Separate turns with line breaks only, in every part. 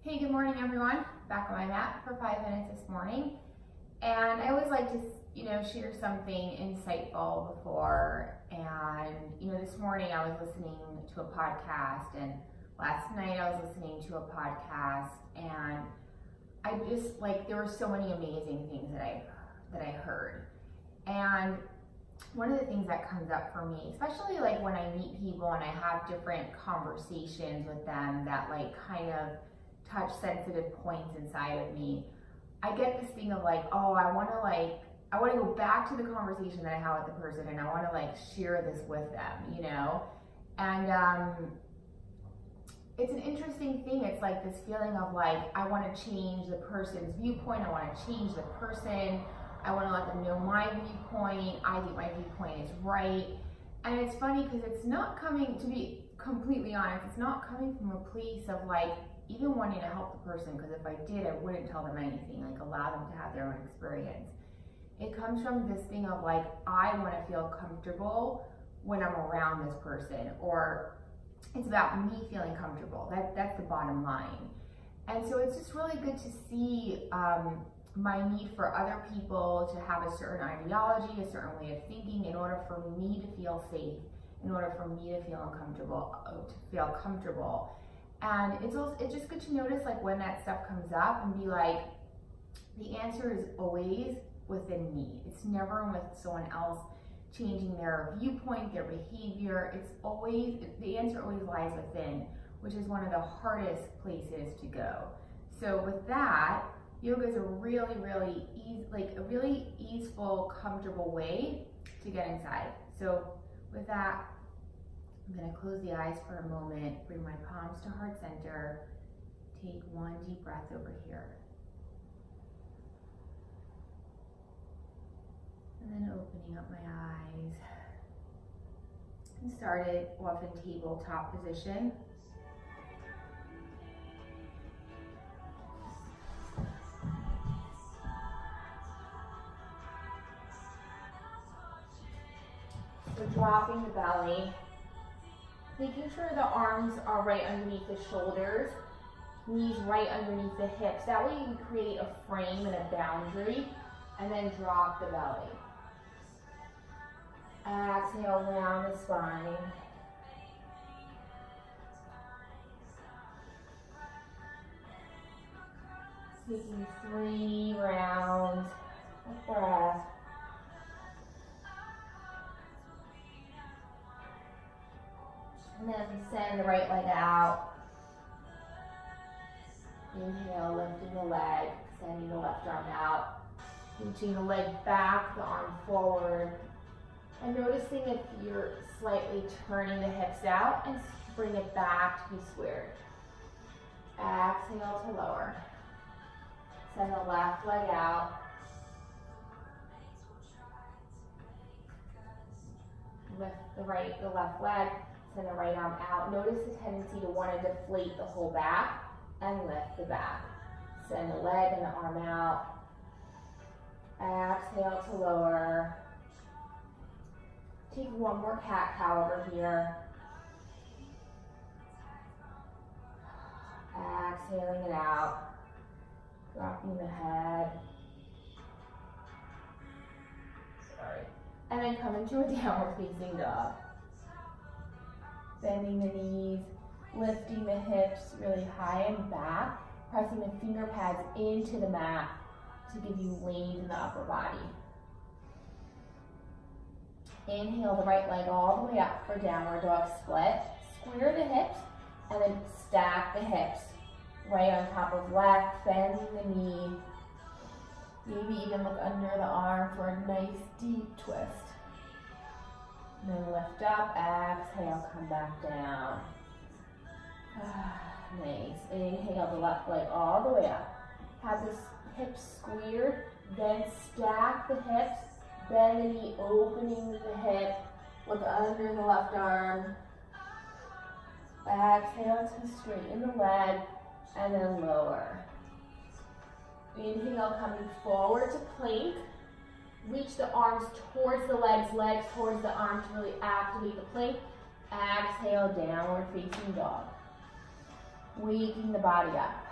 Hey, good morning everyone. Back on my mat for 5 minutes this morning. And I always like to, share something insightful before. And, this morning I was listening to a podcast, and last night I was listening to a podcast, and I just there were so many amazing things that I heard. And one of the things that comes up for me, especially when I meet people and I have different conversations with them that kind of touch sensitive points inside of me, I get this thing of I want to go back to the conversation that I had with the person, and I want to share this with them, and it's an interesting thing. It's this feeling of I want to change the person's viewpoint. I want to change the person. I want to let them know my viewpoint. I think my viewpoint is right. And it's funny because it's not coming, to be completely honest, it's not coming from a place of even wanting to help the person, because if I did, I wouldn't tell them anything, allow them to have their own experience. It comes from this thing of I want to feel comfortable when I'm around this person, or it's about me feeling comfortable. That's the bottom line. And so it's just really good to see my need for other people to have a certain ideology, a certain way of thinking, in order for me to feel safe, in order for me to feel comfortable. And it's just good to notice when that stuff comes up and be the answer is always within me. It's never with someone else changing their viewpoint, their behavior. The answer always lies within, which is one of the hardest places to go. So with that, yoga is a really, really easeful, comfortable way to get inside. So with that, I'm going to close the eyes for a moment, bring my palms to heart center, take one deep breath over here. And then opening up my eyes. And started off in tabletop position. So dropping the belly. Making sure the arms are right underneath the shoulders, knees right underneath the hips. That way you create a frame and a boundary, and then drop the belly. Exhale down the spine. Taking 3 rounds of breath. And then send the right leg out. Inhale, lifting the leg, sending the left arm out. Reaching the leg back, the arm forward. And noticing if you're slightly turning the hips out, and bring it back to be squared. Exhale to lower. Send the left leg out. Lift the left leg. Send the right arm out. Notice the tendency to want to deflate the whole back and lift the back. Send the leg and the arm out. Exhale to lower. Take one more cat-cow over here. Exhaling it out. Dropping the head. Sorry. And then come into a downward facing dog. Bending the knees, lifting the hips really high and back, pressing the finger pads into the mat to give you weight in the upper body. Inhale the right leg all the way up for downward dog split. Square the hips and then stack the hips right on top of left, bending the knee. Maybe even look under the arm for a nice deep twist. And then lift up, exhale, come back down. Nice. Inhale the left leg all the way up. Have the hips squared, then stack the hips, bend the knee, opening the hip, look under the left arm. Exhale to straighten the leg, and then lower. Inhale, coming forward to plank. Reach the arms towards the legs towards the arms to really activate the plank. Exhale, downward facing dog. Waking the body up.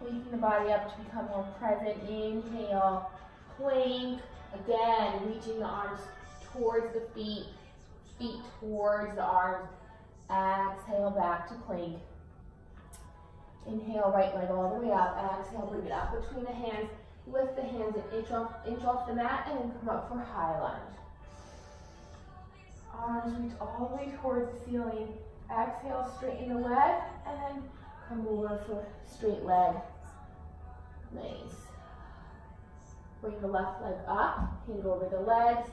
Waking the body up to become more present. Inhale, plank. Again, reaching the arms towards the feet, feet towards the arms. Exhale, back to plank. Inhale, right leg all the way up. Exhale, bring it up between the hands. Lift the hands and inch off the mat, and then come up for high lunge. Arms reach all the way towards the ceiling. Exhale, straighten the leg, and then come over for straight leg. Nice. Bring the left leg up, hand over the legs,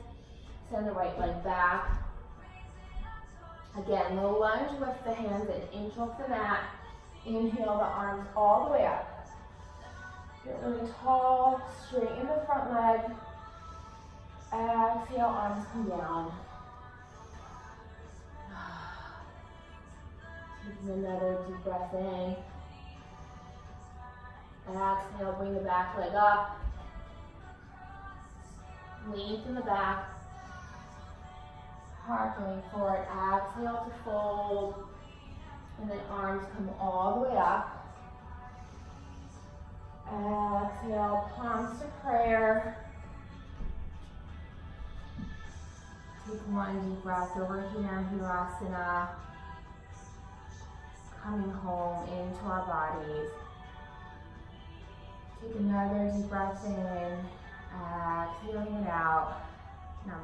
send the right leg back. Again, low lunge, lift the hands and inch off the mat. Inhale the arms all the way up. Get really tall, straighten the front leg. Exhale, arms come down. Taking another deep breath in. Exhale, bring the back leg up. Lengthen the back. Heart going forward. Exhale to fold. And then arms come all the way up. Exhale, palms to prayer. Take one deep breath over here, Virasana. Coming home into our bodies. Take another deep breath in. Exhaling it out. Namaste.